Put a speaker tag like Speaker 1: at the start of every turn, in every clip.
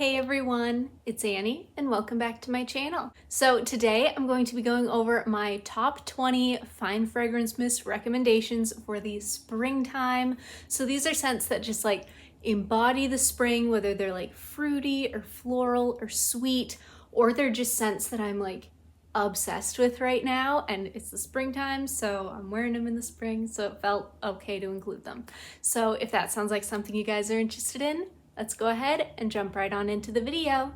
Speaker 1: Hey everyone, it's Annie and welcome back to my channel. So today I'm going to be going over my top 20 fine fragrance mist recommendations for the springtime. So these are scents that just like embody the spring, whether they're like fruity or floral or sweet, or they're just scents that I'm like obsessed with right now, and it's the springtime, so I'm wearing them in the spring, so it felt okay to include them. So if that sounds like something you guys are interested in, let's go ahead and jump right on into the video.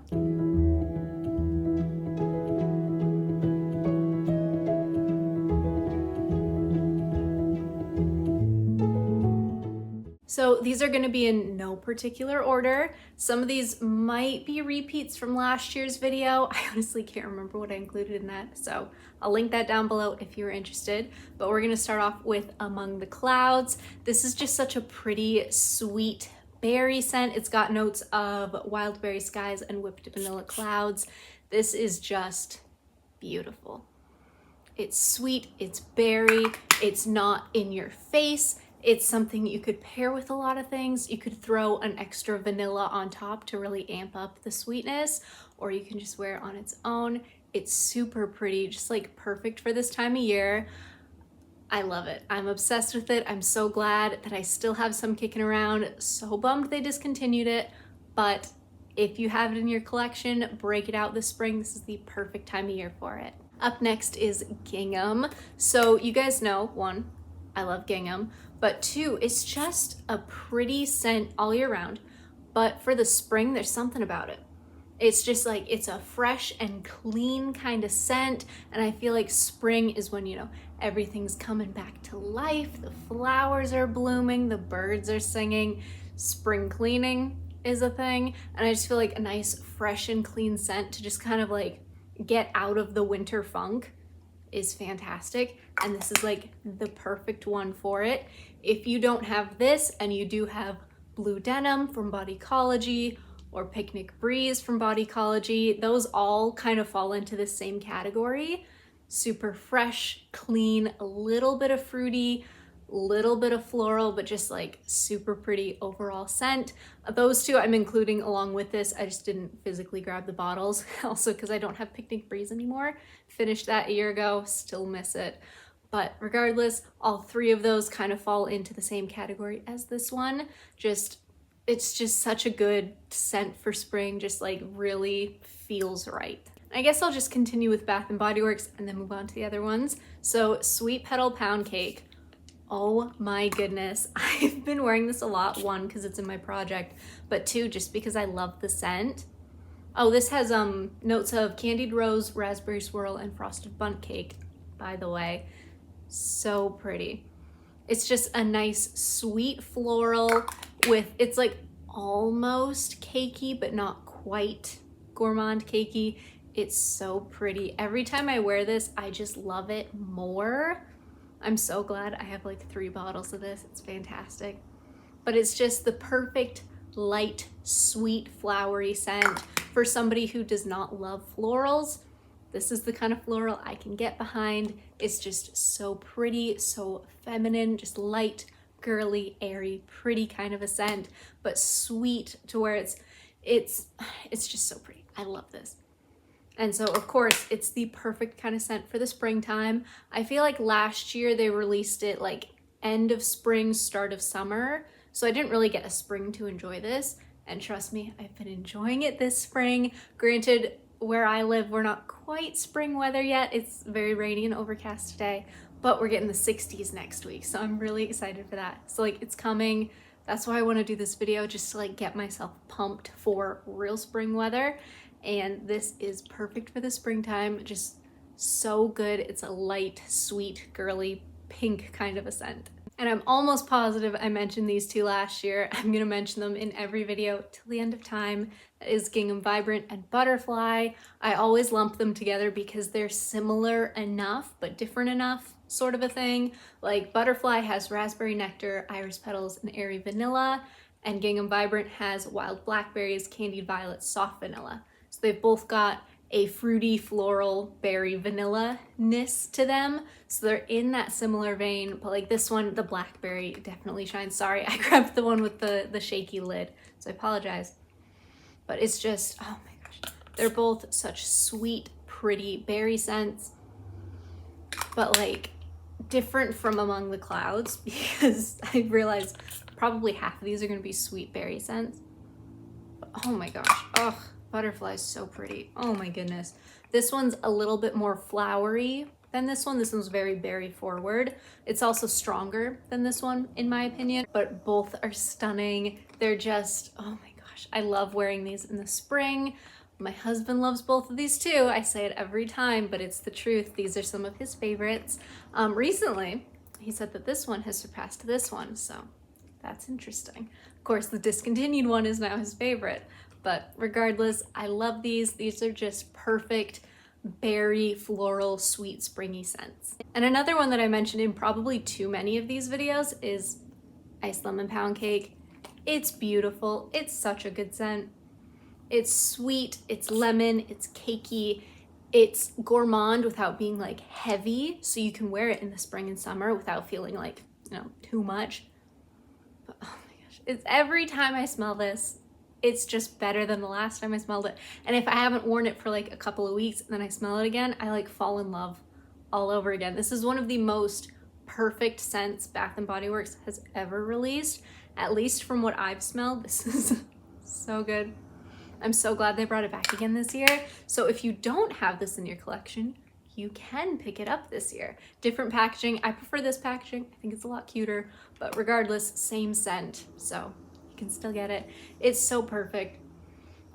Speaker 1: So these are going to be in no particular order. Some of these might be repeats from last year's video. I honestly can't remember what I included in that, so I'll link that down below if you're interested. But we're going to start off with Among the Clouds. This is just such a pretty, sweet berry scent. It's got notes of wild berry skies and whipped vanilla clouds. This is just beautiful. It's sweet, it's berry, it's not in your face. It's something you could pair with a lot of things. You could throw an extra vanilla on top to really amp up the sweetness, or you can just wear it on its own. It's super pretty, just like perfect for this time of year. I love it. I'm obsessed with it. I'm so glad that I still have some kicking around. So bummed they discontinued it, but if you have it in your collection, break it out this spring. This is the perfect time of year for it. Up next is Gham. So you guys know, one, I love gingham, but two, it's just a pretty scent all year round. But for the spring, there's something about it. It's just like, it's a fresh and clean kind of scent. And I feel like spring is when, everything's coming back to life. The flowers are blooming, the birds are singing, spring cleaning is a thing. And I just feel like a nice, fresh and clean scent to just kind of like get out of the winter funk is fantastic. And this is like the perfect one for it. If you don't have this and you do have Blue Denim from Bodycology or Picnic Breeze from Bodycology, those all kind of fall into the same category. Super fresh, clean, a little bit of fruity, little bit of floral, but just like super pretty overall scent. Those two I'm including along with this. I just didn't physically grab the bottles, also because I don't have Picnic Breeze anymore. Finished that a year ago, still miss it. But regardless, all three of those kind of fall into the same category as this one. It's just such a good scent for spring, just like really feels right. I guess I'll just continue with Bath & Body Works and then move on to the other ones. So Sweet Petal Pound Cake. Oh my goodness. I've been wearing this a lot. One, because it's in my project, but two, just because I love the scent. Oh, this has notes of candied rose, raspberry swirl, and frosted bundt cake, by the way. So pretty. It's just a nice sweet floral with, it's like almost cakey, but not quite gourmand cakey. It's so pretty. Every time I wear this, I just love it more. I'm so glad I have like 3 bottles of this. It's fantastic. But it's just the perfect light, sweet, flowery scent for somebody who does not love florals. This is the kind of floral I can get behind. It's just so pretty, so feminine, just light, girly, airy, pretty kind of a scent, but sweet to where it's just so pretty. I love this. And so of course it's the perfect kind of scent for the springtime. I feel like last year they released it like end of spring, start of summer. So I didn't really get a spring to enjoy this. And trust me, I've been enjoying it this spring. Granted, where I live, we're not quite spring weather yet. It's very rainy and overcast today, but we're getting the 60s next week. So I'm really excited for that. So like it's coming. That's why I want to do this video, just to like get myself pumped for real spring weather. And this is perfect for the springtime. Just so good. It's a light, sweet, girly, pink kind of a scent. And I'm almost positive I mentioned these two last year. I'm gonna mention them in every video till the end of time. That is Gingham Vibrant and Butterfly. I always lump them together because they're similar enough, but different enough, sort of a thing. Like Butterfly has raspberry nectar, iris petals, and airy vanilla, and Gingham Vibrant has wild blackberries, candied violet, soft vanilla. So they've both got a fruity, floral, berry, vanilla-ness to them. So they're in that similar vein, but like this one, the blackberry definitely shines. Sorry, I grabbed the one with the shaky lid, so I apologize. but it's just, oh my gosh. They're both such sweet, pretty berry scents, but like different from among the clouds, because I realized probably half of these are going to be sweet berry scents. But oh my gosh. Oh, butterfly is so pretty. Oh my goodness. This one's a little bit more flowery than this one. This one's very berry forward. It's also stronger than this one in my opinion, but both are stunning. They're just, oh my gosh. I love wearing these in the spring. My husband loves both of these too. I say it every time, but it's the truth. These are some of his favorites. Recently, he said that this one has surpassed this one, so that's interesting. Of course, the discontinued one is now his favorite, but regardless, I love these. These are just perfect berry, floral, sweet, springy scents. And another one that I mentioned in probably too many of these videos is Iced Lemon Pound Cake. It's beautiful. It's such a good scent. It's sweet, it's lemon, it's cakey, it's gourmand without being like heavy, so you can wear it in the spring and summer without feeling like, you know, too much. But oh my gosh, it's every time I smell this, it's just better than the last time I smelled it. And if I haven't worn it for like a couple of weeks and then I smell it again, I like fall in love all over again. This is one of the most perfect scents Bath & Body Works has ever released, at least from what I've smelled. This is so good. I'm so glad they brought it back again this year. So if you don't have this in your collection, you can pick it up this year. Different packaging. I prefer this packaging. I think it's a lot cuter, but regardless, same scent. So you can still get it. It's so perfect.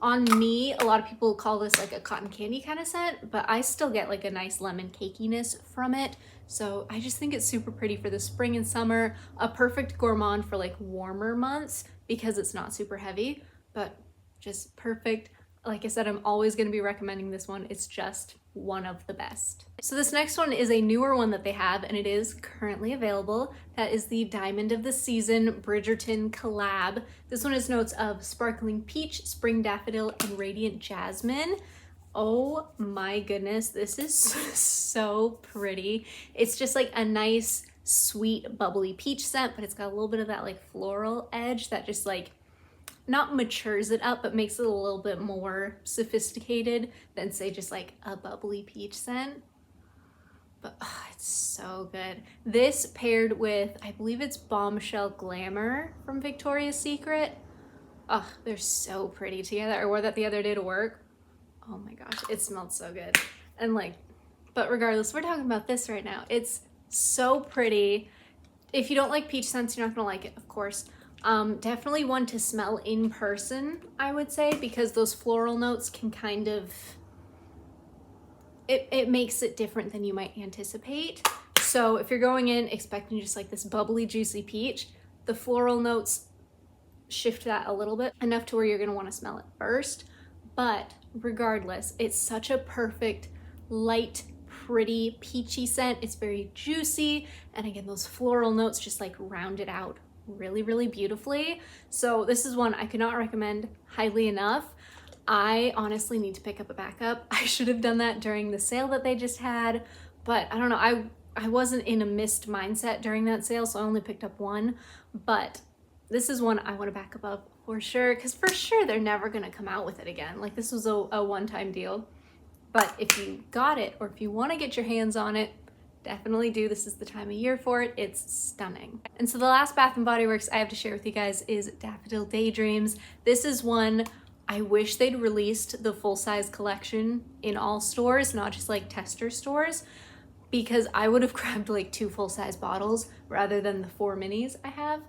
Speaker 1: On me, a lot of people call this like a cotton candy kind of scent, but I still get like a nice lemon cakiness from it. So I just think it's super pretty for the spring and summer. A perfect gourmand for like warmer months because it's not super heavy, but just perfect. Like I said, I'm always going to be recommending this one. It's just one of the best. So this next one is a newer one that they have, and it is currently available. That is the Diamond of the Season Bridgerton collab. This one has notes of sparkling peach, spring daffodil, and radiant jasmine. Oh my goodness, this is so pretty. It's just like a nice, sweet, bubbly peach scent, but it's got a little bit of that like floral edge that just like not matures it up, but makes it a little bit more sophisticated than say just like a bubbly peach scent. But oh, it's so good. This paired with, I believe it's Bombshell Glamour from Victoria's Secret. Oh, they're so pretty together. I wore that the other day to work. Oh my gosh, it smelled so good. And like, but regardless, we're talking about this right now. It's so pretty. If you don't like peach scents, you're not gonna like it, of course. Definitely one to smell in person, I would say, because those floral notes can kind of, it makes it different than you might anticipate. So if you're going in expecting just like this bubbly, juicy peach, the floral notes shift that a little bit, enough to where you're gonna wanna smell it first. But regardless, it's such a perfect, light, pretty, peachy scent. It's very juicy. And again, those floral notes just like round it out really, really beautifully. So this is one I could not recommend highly enough. I honestly need to pick up a backup. I should have done that during the sale that they just had, but I don't know. I wasn't in a MISTS mindset during that sale, so I only picked up one, but this is one I want to back up of for sure, because for sure they're never going to come out with it again. Like this was a one-time deal, but if you got it or if you want to get your hands on it, definitely do. This is the time of year for it. It's stunning. And so the last Bath & Body Works I have to share with you guys is Daffodil Daydreams. This is one I wish they'd released the full-size collection in all stores, not just like tester stores, because I would have grabbed like 2 full-size bottles rather than the 4 minis I have.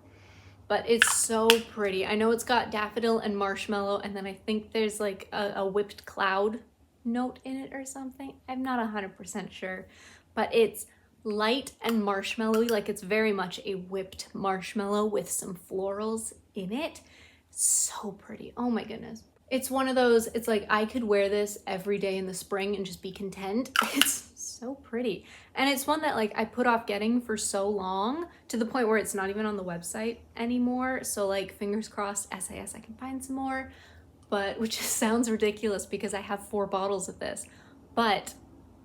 Speaker 1: But it's so pretty. I know it's got daffodil and marshmallow, and then I think there's like a whipped cloud note in it or something. I'm not 100% sure. But it's light and marshmallowy, like it's very much a whipped marshmallow with some florals in it. So pretty. Oh my goodness. It's one of those, it's like I could wear this every day in the spring and just be content. It's so pretty. And it's one that like I put off getting for so long to the point where it's not even on the website anymore. So like fingers crossed, SAS I can find some more, but which just sounds ridiculous because I have 4 bottles of this, but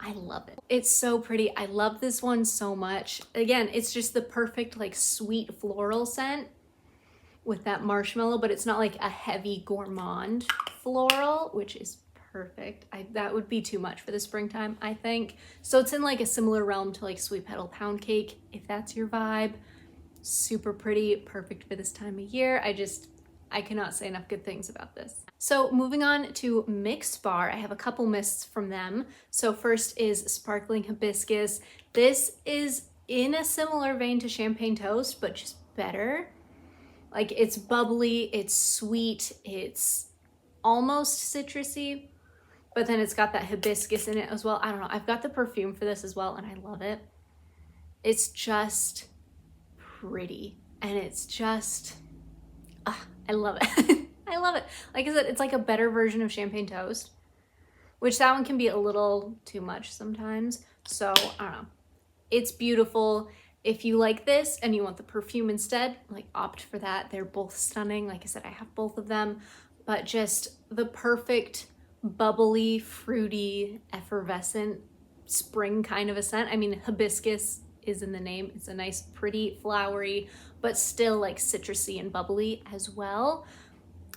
Speaker 1: I love it. It's so pretty. I love this one so much. Again, it's just the perfect like sweet floral scent with that marshmallow, but it's not like a heavy gourmand floral, which is perfect. That would be too much for the springtime, I think. So it's in like a similar realm to like Sweet Petal Pound Cake, if that's your vibe. Super pretty, perfect for this time of year. I cannot say enough good things about this. So moving on to MISTS Bar, I have a couple mists from them. So first is Sparkling Hibiscus. This is in a similar vein to Champagne Toast, but just better. Like, it's bubbly, it's sweet, it's almost citrusy, but then it's got that hibiscus in it as well. I don't know, I've got the perfume for this as well, and I love it. It's just pretty, and it's just, I love it. I love it. Like I said, it's like a better version of Champagne Toast, which that one can be a little too much sometimes. So, I don't know. It's beautiful. If you like this and you want the perfume instead, like, opt for that. They're both stunning. Like I said, I have both of them, but just the perfect bubbly, fruity, effervescent spring kind of a scent. I mean, hibiscus is in the name. It's a nice, pretty, flowery, but still like citrusy and bubbly as well.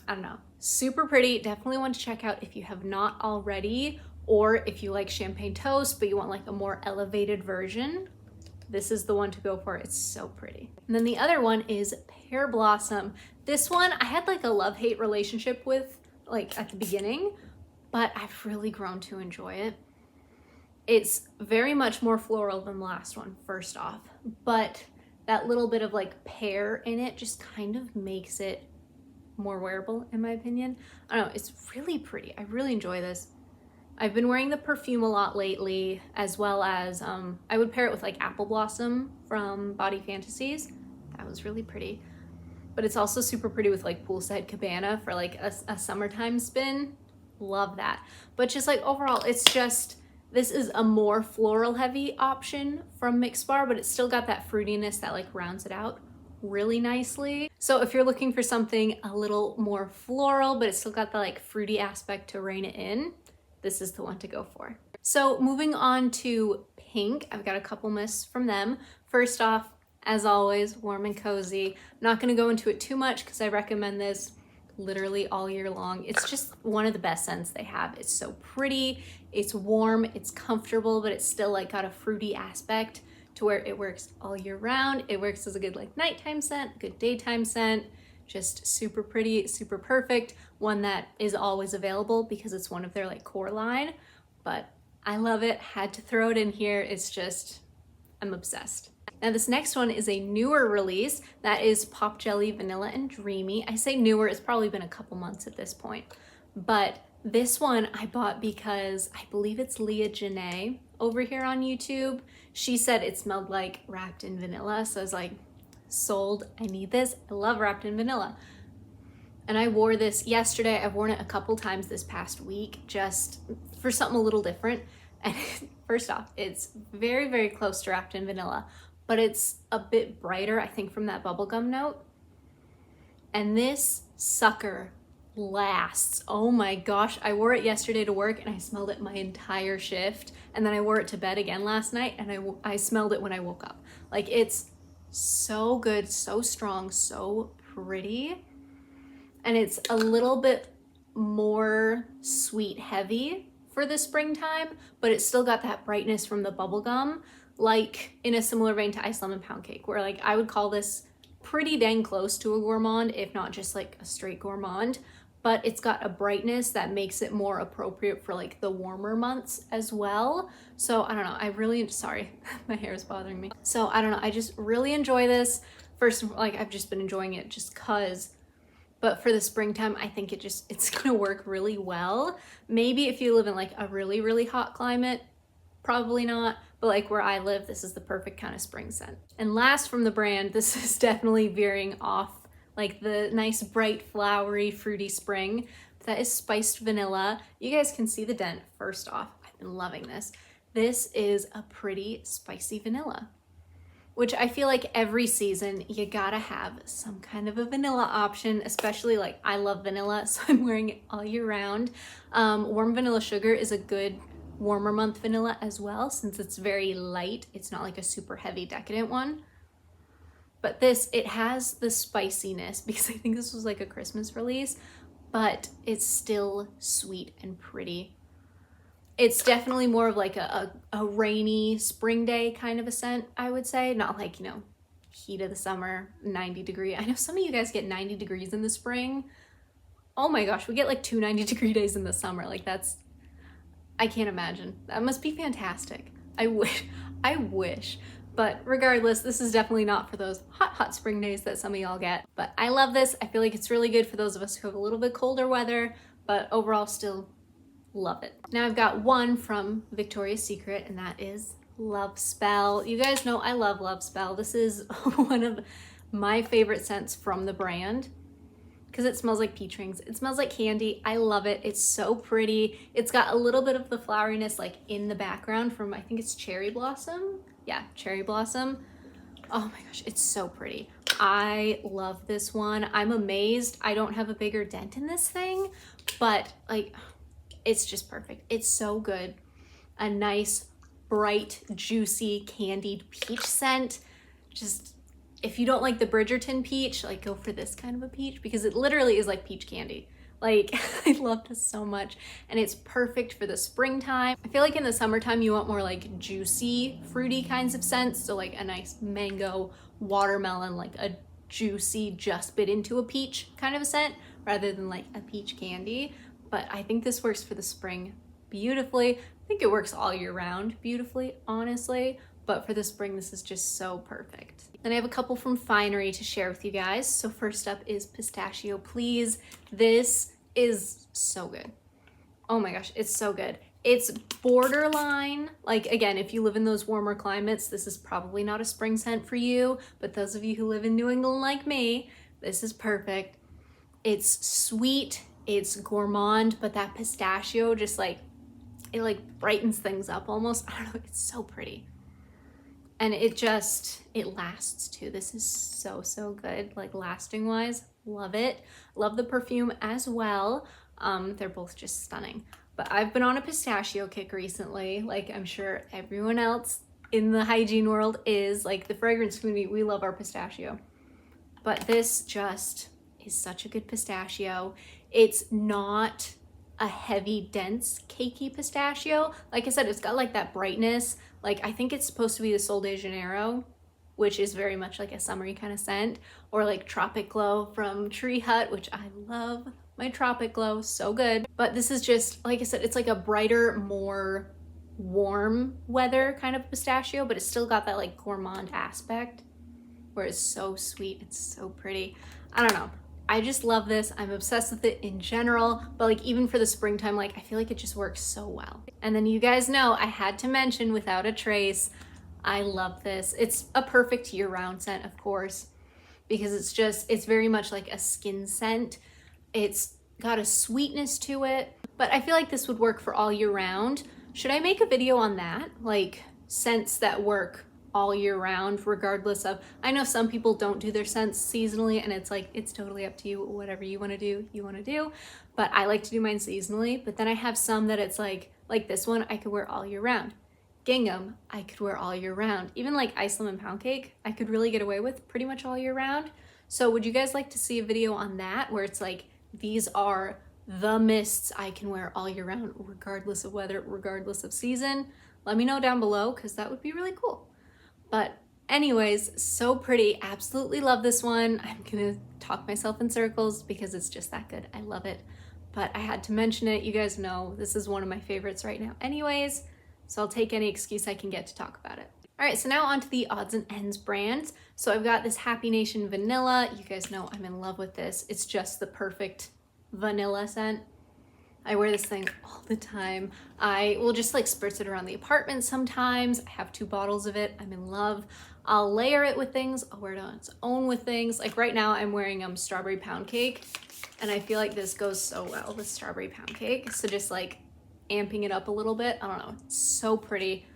Speaker 1: I don't know, super pretty. Definitely want to check out if you have not already, or if you like Champagne Toast, but you want like a more elevated version. This is the one to go for. It's so pretty. And then the other one is Pear Blossom. This one I had like a love-hate relationship with, like, at the beginning, but I've really grown to enjoy it. It's very much more floral than the last one, first off, but that little bit of like pear in it just kind of makes it more wearable, in my opinion. I don't know, it's really pretty. I really enjoy this. I've been wearing the perfume a lot lately, as well as I would pair it with like Apple Blossom from Body Fantasies. That was really pretty. But it's also super pretty with like Poolside Cabana for like a summertime spin. Love that. But just like overall, it's just, this is a more floral heavy option from MISTS Bar, but it's still got that fruitiness that like rounds it out really nicely. So if you're looking for something a little more floral, but it's still got the like fruity aspect to rein it in, this is the one to go for. So moving on to Pink, I've got a couple mists from them. First off, as always, Warm and Cozy. Not gonna go into it too much because I recommend this literally all year long. It's just one of the best scents they have. It's so pretty, it's warm, it's comfortable, but it's still like got a fruity aspect to where it works all year round. It works as a good like nighttime scent, good daytime scent. Just super pretty, super perfect. One that is always available because it's one of their like core line, but I love it. Had to throw it in here. It's just, I'm obsessed. Now this next one is a newer release. That is Pop Jelly Vanilla and Dreamy. I say newer, it's probably been a couple months at this point, but this one I bought because I believe it's Leah Janae over here on YouTube. She said it smelled like wrapped in vanilla, so I was like, sold, I need this. I love wrapped in vanilla. And I wore this yesterday. I've worn it a couple times this past week just for something a little different. And first off, it's very, very close to wrapped in vanilla, but it's a bit brighter, I think, from that bubblegum note. And this sucker lasts. Oh my gosh, I wore it yesterday to work and I smelled it my entire shift. And then I wore it to bed again last night and I smelled it when I woke up. Like, it's so good, so strong, so pretty. And it's a little bit more sweet heavy for the springtime, but it's still got that brightness from the bubble gum, like in a similar vein to Ice Lemon Pound Cake, where like I would call this pretty dang close to a gourmand, if not just like a straight gourmand, but it's got a brightness that makes it more appropriate for like the warmer months as well. So I don't know, I really, sorry, my hair is bothering me. So I don't know, I just really enjoy this. First, like I've just been enjoying it just cause, but for the springtime, I think it's gonna work really well. Maybe if you live in like a really, really hot climate, probably not, but like where I live, this is the perfect kind of spring scent. And last from the brand, this is definitely veering off like the nice, bright, flowery, fruity spring. That is Spiced Vanilla. You guys can see the dent first off. I've been loving this. This is a pretty spicy vanilla, which I feel like every season you gotta have some kind of a vanilla option, especially like I love vanilla, so I'm wearing it all year round. Warm Vanilla Sugar is a good warmer month vanilla as well, since it's very light. It's not like a super heavy decadent one. But this, it has the spiciness because I think this was like a Christmas release, but it's still sweet and pretty. It's definitely more of like a rainy spring day kind of a scent, I would say. Not like, you know, heat of the summer, 90 degree. I know some of you guys get 90 degrees in the spring. Oh my gosh, we get like 2 90-degree days in the summer. Like that's, I can't imagine. That must be fantastic. I wish. But regardless, this is definitely not for those hot spring days that some of y'all get. But I love this. I feel like it's really good for those of us who have a little bit colder weather, but overall still love it. Now I've got one from Victoria's Secret, and that is Love Spell. You guys know I love Love Spell. This is one of my favorite scents from the brand because it smells like peach rings. It smells like candy. I love it. It's so pretty. It's got a little bit of the floweriness like in the background from, I think it's Cherry Blossom. Yeah, Cherry Blossom. Oh my gosh, it's so pretty. I love this one. I'm amazed I don't have a bigger dent in this thing, but like, it's just perfect. It's so good. A nice, bright, juicy, candied peach scent. Just, if you don't like the Bridgerton peach, like go for this kind of a peach because it literally is like peach candy. Like, I love this so much, and it's perfect for the springtime. I feel like in the summertime, you want more like juicy, fruity kinds of scents. So like a nice mango, watermelon, like a juicy, just bit into a peach kind of a scent rather than like a peach candy. But I think this works for the spring beautifully. I think it works all year round beautifully, honestly. But for the spring, this is just so perfect. Then I have a couple from Finery to share with you guys. So first up is Pistachio Please. This is so good. Oh my gosh, it's so good. It's borderline, like again, if you live in those warmer climates, this is probably not a spring scent for you, but those of you who live in New England like me, this is perfect. It's sweet, it's gourmand, but that pistachio just like, it like brightens things up almost. I don't know, it's so pretty. And it lasts too. This is so, so good. Like lasting wise, love it. Love the perfume as well. They're both just stunning. But I've been on a pistachio kick recently. Like I'm sure everyone else in the hygiene world is. Like the fragrance community, we love our pistachio. But this just is such a good pistachio. It's not a heavy, dense, cakey pistachio. Like I said, it's got like that brightness. Like I think it's supposed to be the Sol de Janeiro, which is very much like a summery kind of scent, or like Tropic Glow from Tree Hut, which I love my Tropic Glow, so good. But this is just, like I said, it's like a brighter, more warm weather kind of pistachio, but it's still got that like gourmand aspect where it's so sweet, it's so pretty. I don't know. I just love this. I'm obsessed with it in general, but like even for the springtime, like I feel like it just works so well. And then you guys know I had to mention Without a Trace. I love this. It's a perfect year-round scent, of course, because it's very much like a skin scent. It's got a sweetness to it, but I feel like this would work for all year round. Should I make a video on that? Like scents that work all year round, regardless of, I know some people don't do their scents seasonally, and it's like, it's totally up to you, whatever you want to do, but I like to do mine seasonally. But then I have some that it's like this one, I could wear all year round. Gingham, I could wear all year round. Even like Ice Lemon Pound Cake, I could really get away with pretty much all year round. So would you guys like to see a video on that, where it's like, these are the mists I can wear all year round, regardless of weather, regardless of season? Let me know down below, because that would be really cool. But anyways, so pretty. Absolutely love this one. I'm gonna talk myself in circles because it's just that good. I love it. But I had to mention it. You guys know this is one of my favorites right now anyways, so I'll take any excuse I can get to talk about it. All right, so now on to the odds and ends brands. So I've got this Happy Nation Vanilla. You guys know I'm in love with this. It's just the perfect vanilla scent. I wear this thing all the time. I will just like spritz it around the apartment sometimes. I have 2 bottles of it. I'm in love. I'll layer it with things. I'll wear it on its own with things. Like right now I'm wearing Strawberry Pound Cake, and I feel like this goes so well with Strawberry Pound Cake. So just like amping it up a little bit. I don't know. It's so pretty.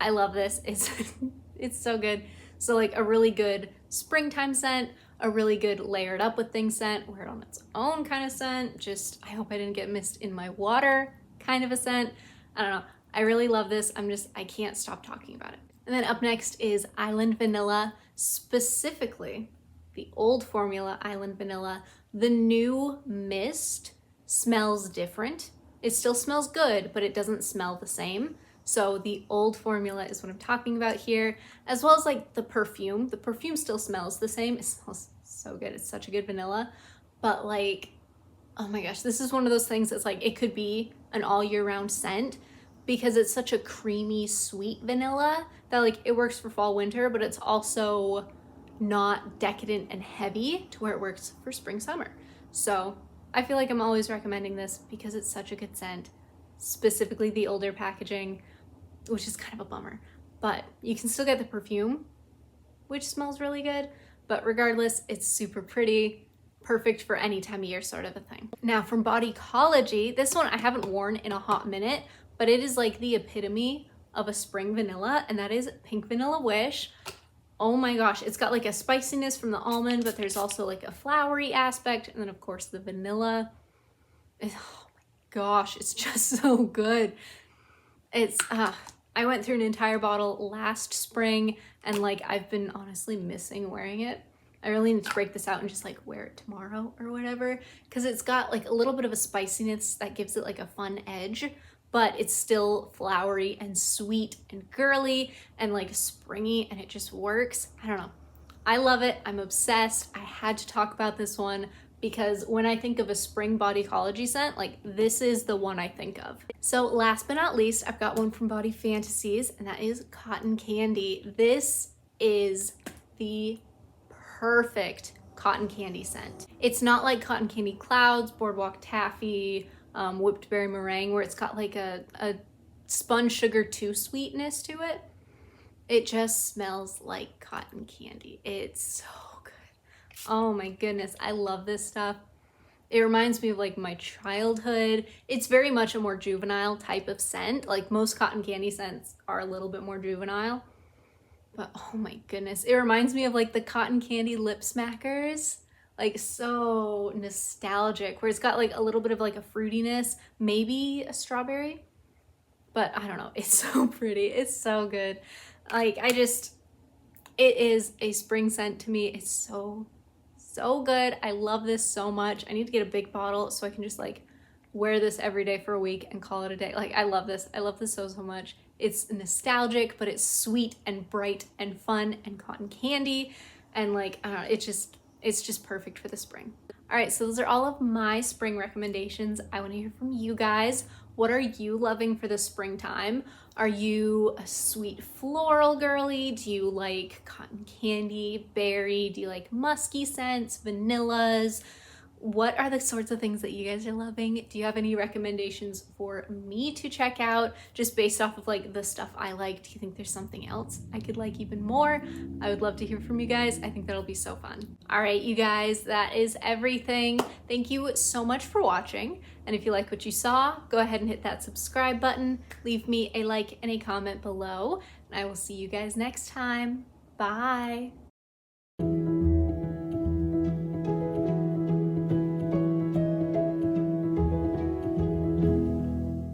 Speaker 1: I love this. It's so good. So like a really good springtime scent, a really good layered up with things scent, wear it on its own kind of scent. Just, I hope I didn't get mist in my water kind of a scent. I don't know. I really love this. I can't stop talking about it. And then up next is Island Vanilla, specifically the old formula Island Vanilla. The new mist smells different. It still smells good, but it doesn't smell the same. So the old formula is what I'm talking about here, as well as like the perfume. The perfume still smells the same. It smells so good. It's such a good vanilla. But like, oh my gosh, this is one of those things that's like, it could be an all year round scent because it's such a creamy, sweet vanilla that like it works for fall, winter, but it's also not decadent and heavy to where it works for spring, summer. So I feel like I'm always recommending this because it's such a good scent, specifically the older packaging, which is kind of a bummer, but you can still get the perfume, which smells really good. But regardless, it's super pretty, perfect for any time of year sort of a thing. Now from Bodycology, this one I haven't worn in a hot minute, but it is like the epitome of a spring vanilla, and that is Pink Vanilla Wish. Oh my gosh, it's got like a spiciness from the almond, but there's also like a flowery aspect, and then of course the vanilla. Oh my gosh, it's just so good. It's, I went through an entire bottle last spring, and like I've been honestly missing wearing it. I really need to break this out and just like wear it tomorrow or whatever, because it's got like a little bit of a spiciness that gives it like a fun edge, but it's still flowery and sweet and girly and like springy, and it just works. I don't know. I love it. I'm obsessed. I had to talk about this one because when I think of a spring Bodycology scent, like this is the one I think of. So last but not least, I've got one from Body Fantasies, and that is Cotton Candy. This is the perfect cotton candy scent. It's not like Cotton Candy Clouds, Boardwalk Taffy, Whipped Berry Meringue, where it's got like a spun sugar too sweetness to it. It just smells like cotton candy. It's so good. Oh my goodness, I love this stuff. It reminds me of like my childhood. It's very much a more juvenile type of scent. Like most cotton candy scents are a little bit more juvenile. But oh my goodness, it reminds me of like the cotton candy lip smackers. Like so nostalgic, where it's got like a little bit of like a fruitiness, maybe a strawberry, but I don't know. It's so pretty. It's so good. Like it is a spring scent to me. It's so good. I love this so much. I need to get a big bottle so I can just like wear this every day for a week and call it a day. Like I love this. I love this so much. It's nostalgic, but it's sweet and bright and fun and cotton candy. And like, I don't know, it's just perfect for the spring. All right, so those are all of my spring recommendations. I want to hear from you guys. What are you loving for the springtime? Are you a sweet floral girly? Do you like cotton candy, berry? Do you like musky scents, vanillas? What are the sorts of things that you guys are loving? Do you have any recommendations for me to check out just based off of like the stuff I like? Do you think there's something else I could like even more? I would love to hear from you guys. I think that'll be so fun. All right, you guys, that is everything. Thank you so much for watching. And if you like what you saw, go ahead and hit that subscribe button. Leave me a like and a comment below. And I will see you guys next time. Bye.